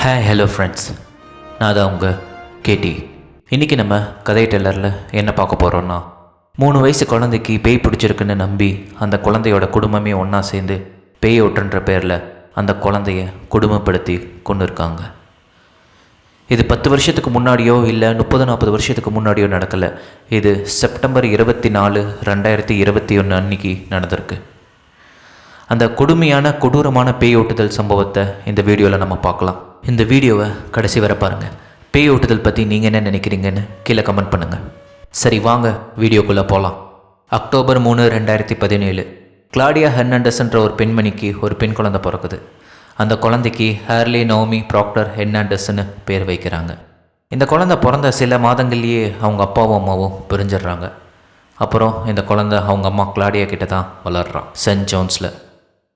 Hello friends, நான் தான் உங்கள் கேடி. இன்றைக்கி நம்ம கதை டெல்லரில் என்ன பார்க்க போகிறோன்னா, 3 வயசு குழந்தைக்கு பேய் பிடிச்சிருக்குன்னு நம்பி அந்த குழந்தையோட குடும்பமே ஒன்றா சேர்ந்து பேய் ஓட்டுன்ற பேரில் அந்த குழந்தைய கொடுமைப்படுத்தி கொண்டு இருக்காங்க. இது 10 வருஷத்துக்கு முன்னாடியோ இல்லை 30-40 வருஷத்துக்கு முன்னாடியோ நடக்கலை. இது செப்டம்பர் 24, 2021 அன்னைக்கு நடந்திருக்கு. அந்த கொடுமையான கொடூரமான பேய் ஓட்டுதல் சம்பவத்தை இந்த வீடியோவில் நம்ம பார்க்கலாம். இந்த வீடியோவை கடைசி வரை பாருங்கள். பேய் ஓட்டுதல் பற்றி நீங்கள் என்ன நினைக்கிறீங்கன்னு கீழே கமெண்ட் பண்ணுங்கள். சரி, வாங்க வீடியோக்குள்ளே போகலாம். அக்டோபர் 3, 2017 கிளாடியா ஹெர்னாண்டஸ்ன்ற ஒரு பெண்மணிக்கு ஒரு பெண் குழந்தை பிறக்குது. அந்த குழந்தைக்கு ஹேர்லி நோமி ப்ராக்டர் ஹெர்னாண்டஸ்ன்னு பேர் வைக்கிறாங்க. இந்த குழந்தை பிறந்த சில மாதங்கள்லேயே அவங்க அப்பாவும் அம்மாவும் பிரிஞ்சிடுறாங்க. அப்புறம் இந்த குழந்தை அவங்க அம்மா கிளாடியா கிட்ட தான் வளர்றான், சென்ட் ஜோன்ஸில்.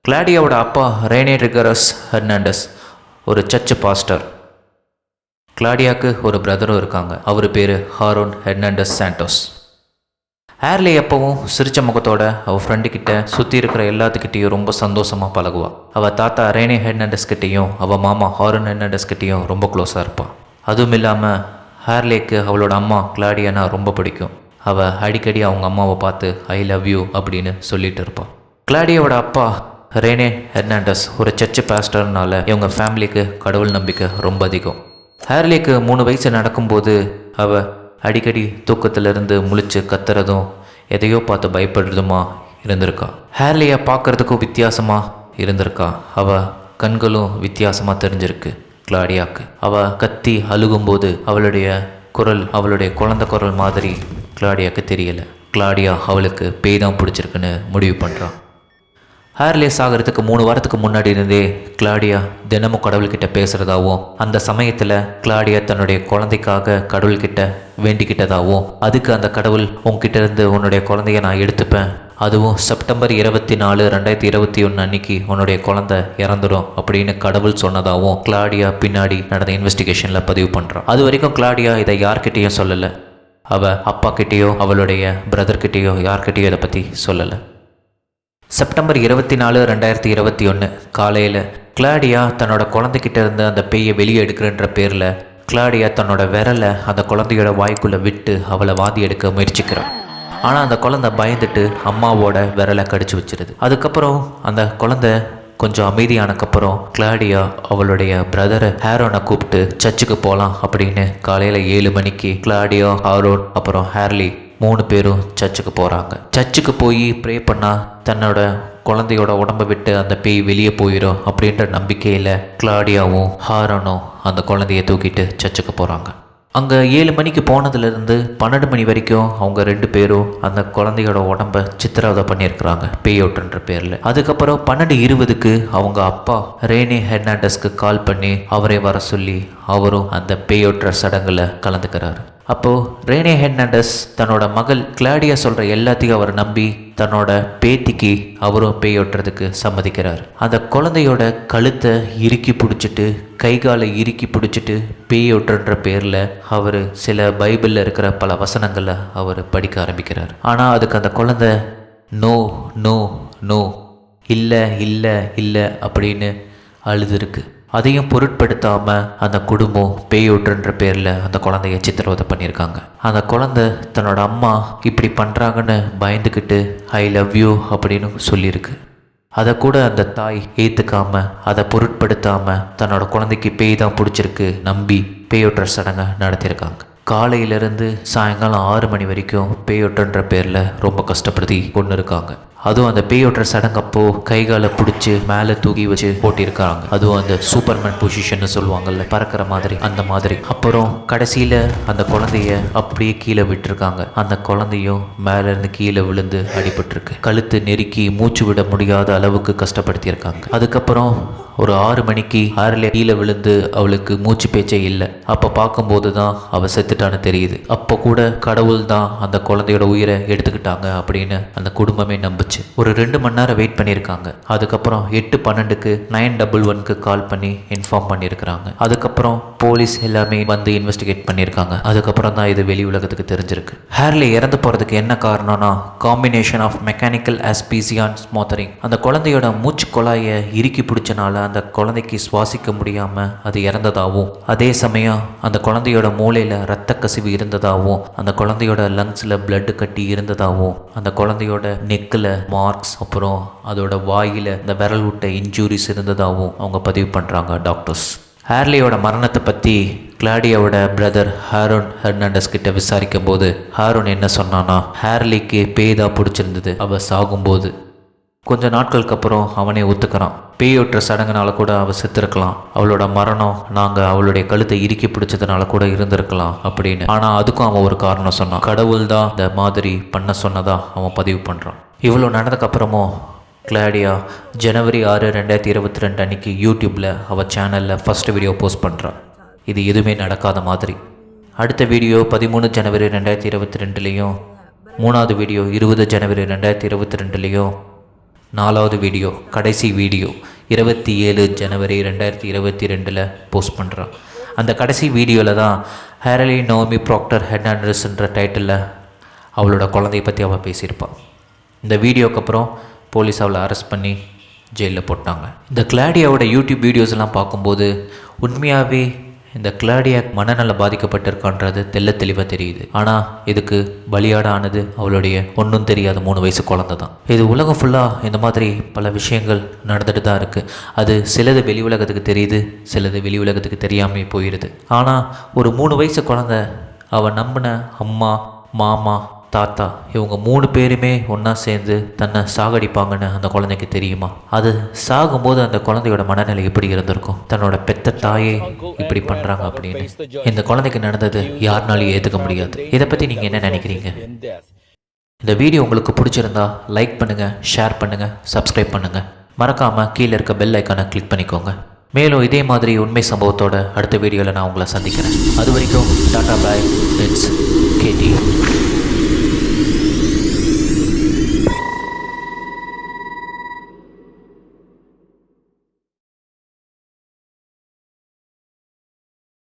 கிளாடியாவோட அப்பா ரேனே ரிகரஸ் ஹெர்னாண்டஸ் ஒரு சர்ச் பாஸ்டர். கிளாடியாவுக்கு ஒரு பிரதரும் இருக்காங்க. அவர் பேர் ஹாரோன் ஹெர்னாண்டஸ் சாண்டோஸ். ஹேர்லி எப்பவும் சிரிச்ச முகத்தோட அவள் ஃப்ரெண்டுக்கிட்ட சுற்றி இருக்கிற எல்லாத்துக்கிட்டேயும் ரொம்ப சந்தோஷமாக பழகுவாள். அவள் தாத்தா ரேனே ஹெர்னாண்டஸ் கிட்டேயும் அவள் மாமா ஹாரோன் ஹெர்னாண்டஸ் கிட்டேயும் ரொம்ப க்ளோஸாக இருப்பாள். அதுவும் இல்லாமல் ஹேர்லிக்கு அவளோட அம்மா கிளாடியானா ரொம்ப பிடிக்கும். அவள் அடிக்கடி அவங்க அம்மாவை பார்த்து ஐ லவ் யூ அப்படின்னு சொல்லிட்டு இருப்பாள். கிளாடியாவோட அப்பா ரேனே ஹெர்னாண்டஸ் ஒரு சர்ச் பாஸ்டர்னால இவங்க ஃபேமிலிக்கு கடவுள் நம்பிக்கை ரொம்ப அதிகம். ஹேர்லிக்கு 3 வயசு நடக்கும்போது அவள் அடிக்கடி தூக்கத்திலிருந்து முழிச்சு கத்துறதும் எதையோ பார்த்து பயப்படுறதுமா இருந்திருக்கா. ஹேர்லியை பார்க்குறதுக்கும் வித்தியாசமாக இருந்திருக்கா. அவள் கண்களும் வித்தியாசமாக தெரிஞ்சிருக்கு கிளாடியாவுக்கு. அவள் கத்தி அழுகும்போது அவளுடைய குரல் அவளுடைய குழந்தை குரல் மாதிரி கிளாடியாவுக்கு தெரியலை. கிளாடியா அவளுக்கு பேய் தான் பிடிச்சிருக்குன்னு முடிவு பண்ணுறான். ஹேர்லி சாகிறதுக்கு 3 வாரத்துக்கு முன்னாடி இருந்தே கிளாடியா தினமும் கடவுள்கிட்ட பேசுகிறதாவும், அந்த சமயத்தில் கிளாடியா தன்னுடைய குழந்தைக்காக கடவுள்கிட்ட வேண்டிக்கிட்டதாகவும், அதுக்கு அந்த கடவுள் உன்கிட்ட இருந்து உன்னுடைய குழந்தைய நான் எடுத்துப்பேன், அதுவும் செப்டம்பர் 24, 2021 அன்னைக்கு உன்னுடைய குழந்தை இறந்துடும் அப்படின்னு கடவுள் சொன்னதாகவும் கிளாடியா பின்னாடி நடந்த இன்வெஸ்டிகேஷனில் பதிவு பண்ணுறான். அது வரைக்கும் கிளாடியா இதை யார்கிட்டேயும் சொல்லலை. அவள் அப்பா கிட்டேயோ அவளுடைய பிரதர்கிட்டேயோ யார்கிட்டேயோ இதை பற்றி சொல்லலை. செப்டம்பர் 24, 2021 காலையில் கிளாடியா தன்னோட குழந்தைகிட்ட இருந்து அந்த பேயை வெளியே எடுக்கிறன்ற பேரில் கிளாடியா தன்னோட விரலை அந்த குழந்தையோட வாய்க்குள்ளே விட்டு அவளை வாந்தி எடுக்க முயற்சிக்கிறான். ஆனால் அந்த குழந்தை பயந்துட்டு அம்மாவோட விரலை கடிச்சு வச்சிருது. அதுக்கப்புறம் அந்த குழந்தை கொஞ்சம் அமைதியானக்கப்புறம் கிளாடியா அவளுடைய பிரதரை ஹேரோனை கூப்பிட்டு சர்ச்சுக்கு போகலாம் அப்படின்னு காலையில் 7 மணிக்கு கிளாடியா, ஹாரோன் அப்புறம் ஹேர்லி 3 பேரும் சர்ச்சுக்கு போகிறாங்க. சர்ச்சுக்கு போய் ப்ரே பண்ணால் தன்னோட குழந்தையோட உடம்பை விட்டு அந்த பேய் வெளியே போயிடும் அப்படின்ற நம்பிக்கையில் கிளாடியாவும் ஹாரோனும் அந்த குழந்தைய தூக்கிட்டு சர்ச்சுக்கு போகிறாங்க. அங்கே 7 மணிக்கு போனதுலேருந்து 12 மணி வரைக்கும் அவங்க 2 பேரும் அந்த குழந்தையோட உடம்பை சித்திரவதை பண்ணியிருக்கிறாங்க பேயோட்டுன்ற பேரில். அதுக்கப்புறம் 12:20க்கு அவங்க அப்பா ரேனே ஹெர்னாண்டஸ்க்கு கால் பண்ணி அவரை வர சொல்லி அவரும் அந்த பேயோட்டுற சடங்கில் கலந்துக்கிறாரு. அப்போது ரேனே ஹெர்னாண்டஸ் தன்னோட மகள் கிளாடியா சொல்கிற எல்லாத்தையும் அவர் நம்பி தன்னோட பேத்திக்கு அவரும் பேயோட்டுறதுக்கு சம்மதிக்கிறார். அந்த குழந்தையோட கழுத்தை இறுக்கி பிடிச்சிட்டு கைகாலை இறுக்கி பிடிச்சிட்டு பேயோட்டுன்ற பேரில் அவர் சில பைபிளில் இருக்கிற பல வசனங்களை அவர் படிக்க ஆரம்பிக்கிறார். ஆனால் அதுக்கு அந்த குழந்தை நோ நோ நோ, இல்லை இல்லை இல்லை அப்படின்னு அழுதுருக்கு. அதையும் பொருட்படுத்தாமல் அந்த குடும்பம் பேயோட்டுன்ற பேரில் அந்த குழந்தைய சித்திரவதை பண்ணியிருக்காங்க. அந்த குழந்தை தன்னோட அம்மா இப்படி பண்ணுறாங்கன்னு பயந்துக்கிட்டு ஐ லவ் யூ அப்படின்னு சொல்லியிருக்கு. அதை கூட அந்த தாய் ஏற்றுக்காமல் அதை பொருட்படுத்தாமல் தன்னோட குழந்தைக்கு பேய் தான் பிடிச்சிருக்கு நம்பி பேயோட்டுற சடங்கை நடத்தியிருக்காங்க. காலையிலேருந்து சாயங்காலம் 6 மணி வரைக்கும் பேயோட்டுன்ற பேரில் ரொம்ப கஷ்டப்படுத்தி கொண்டு இருக்காங்க. அதுவும் அந்த பேயோட்டுற சடங்கப்போ கைகாலை பிடிச்சி மேலே தூக்கி வச்சு ஓட்டியிருக்காங்க. அதுவும் அந்த சூப்பர்மேன் பொசிஷன்னு சொல்லுவாங்கல்ல, பறக்கிற மாதிரி, அந்த மாதிரி. அப்புறம் கடைசியில் அந்த குழந்தைய அப்படியே கீழே விட்டுருக்காங்க. அந்த குழந்தையும் மேலேருந்து கீழே விழுந்து அடிபட்டிருக்கு. கழுத்து நெருக்கி மூச்சு விட முடியாத அளவுக்கு கஷ்டப்படுத்தியிருக்காங்க. அதுக்கப்புறம் ஒரு 6 மணிக்கு ஹேர்லி கீழே விழுந்து அவளுக்கு மூச்சு பேச்சே இல்லை. அப்போ பார்க்கும்போது தான் அவள் செத்துட்டான்னு தெரியுது. அப்போ கூட கடவுள் தான் அந்த குழந்தையோட உயிரை எடுத்துக்கிட்டாங்க அப்படின்னு அந்த குடும்பமே நம்புச்சு. ஒரு 2 மணி நேரம் வெயிட் பண்ணியிருக்காங்க. அதுக்கப்புறம் 8:12க்கு 911க்கு கால் பண்ணி இன்ஃபார்ம் பண்ணியிருக்கிறாங்க. அதுக்கப்புறம் போலீஸ் எல்லாமே வந்து இன்வெஸ்டிகேட் பண்ணியிருக்காங்க. அதுக்கப்புறம் தான் இது வெளி உலகத்துக்கு தெரிஞ்சிருக்கு. ஹேர்லி இறந்து போகிறதுக்கு என்ன காரணம்னா காம்பினேஷன் ஆஃப் மெக்கானிக்கல் ஆஸ்பீசியான் ஸ்மோத்தரிங். அந்த குழந்தையோட மூச்சு குழாயை இறுக்கி பிடிச்சனால அந்த குழந்தைக்கு சுவாசிக்க முடியாமல் அது இறந்ததாகவும், அதே சமயம் அந்த குழந்தையோட மூளையில் இரத்த கசிவு இருந்ததாகவும், அந்த குழந்தையோட லங்ஸில் பிளட்டு கட்டி இருந்ததாகவும், அந்த குழந்தையோட நெக்கில் மார்க்ஸ், அப்புறம் அதோட வாயில் இந்த விரல் விட்ட இன்ஜூரிஸ் இருந்ததாகவும் அவங்க பதிவு பண்ணுறாங்க டாக்டர்ஸ். ஹேர்லியோட மரணத்தை பற்றி கிளாடியாவோட பிரதர் ஹாரோன் ஹெர்னாண்டஸ் கிட்ட விசாரிக்கும் போது ஹாரோன் என்ன சொன்னான்னா, ஹேர்லிக்கு பேய்தா பிடிச்சிருந்தது அவள் சாகும்போது. கொஞ்ச நாட்களுக்கு அப்புறம் அவனே ஒத்துக்கிறான், பேயொற்ற சடங்குனால கூட அவள் செத்துருக்கலாம், அவளோட மரணம் நாங்கள் அவளுடைய கழுத்தை இறுக்கி பிடிச்சதுனால கூட இருந்திருக்கலாம் அப்படின்னு. ஆனால் அதுக்கும் அவன் ஒரு காரணம் சொன்னான், கடவுள் தான் இந்த மாதிரி பண்ண சொன்னதா அவன் பதிவு பண்ணுறான். இவ்வளோ நடந்ததுக்கப்புறமும் கிளாடியா ஜனவரி 6, 2022 அன்றைக்கி யூடியூப்பில் அவள் சேனலில் ஃபஸ்ட்டு வீடியோ போஸ்ட் பண்ணுறான். இது எதுவுமே நடக்காத மாதிரி. அடுத்த வீடியோ 13 ஜனவரி 2022லேயும், 3வது வீடியோ 20 ஜனவரி 2022லேயும், 4வது வீடியோ கடைசி வீடியோ 27 ஜனவரி 2022 போஸ்ட் பண்ணுறான். அந்த கடைசி வீடியோவில் தான் ஹேர்லி நோமி ப்ராக்டர் ஹெர்னாண்டஸ்ன்ற டைட்டிலில் அவளோட குழந்தைய பற்றி அவள் பேசியிருப்பாள். இந்த வீடியோக்கு அப்புறம் போலீஸ் அவளை அரெஸ்ட் பண்ணி ஜெயிலில் போட்டாங்க. இந்த கிளாடியாவோட யூடியூப் வீடியோஸ் எல்லாம் பார்க்கும்போது உண்மையாகவே இந்த கிளாடியா மனநல பாதிக்கப்பட்டிருக்கான்றது தெளிவாக தெரியுது. ஆனால் இதுக்கு பலியாட ஆனது அவளுடைய ஒன்றும் தெரியாத 3 வயசு குழந்தை தான். இது உலகம் ஃபுல்லாக இந்த மாதிரி பல விஷயங்கள் நடந்துட்டு தான் இருக்குது. அது சிலது வெளி உலகத்துக்கு தெரியுது, சிலது வெளி உலகத்துக்கு தெரியாமல் போயிடுது. ஆனால் ஒரு 3 வயசு குழந்தை அவள் நம்பின அம்மா, மாமா, தாத்தா இவங்க 3 பேருமே ஒன்றா சேர்ந்து தன்னை சாகடிப்பாங்கன்னு அந்த குழந்தைக்கு தெரியுமா? அது சாகும்போது அந்த குழந்தையோட மனநிலை எப்படி இருந்திருக்கும், தன்னோட பெத்த தாயே இப்படி பண்ணுறாங்க அப்படின்னு. இந்த குழந்தைக்கு நடந்தது யாருனாலையும் ஏற்றுக்க முடியாது. இதை பற்றி நீங்கள் என்ன நினைக்கிறீங்க? இந்த வீடியோ உங்களுக்கு பிடிச்சிருந்தா லைக் பண்ணுங்கள், ஷேர் பண்ணுங்கள், சப்ஸ்கிரைப் பண்ணுங்கள். மறக்காமல் கீழே இருக்க பெல் ஐக்கானை கிளிக் பண்ணிக்கோங்க. மேலும் இதே மாதிரி உண்மை சம்பவத்தோட அடுத்த வீடியோவில் நான் உங்களை சந்திக்கிறேன். அது வரைக்கும் டாடா பாய், இட்ஸ் கேடி.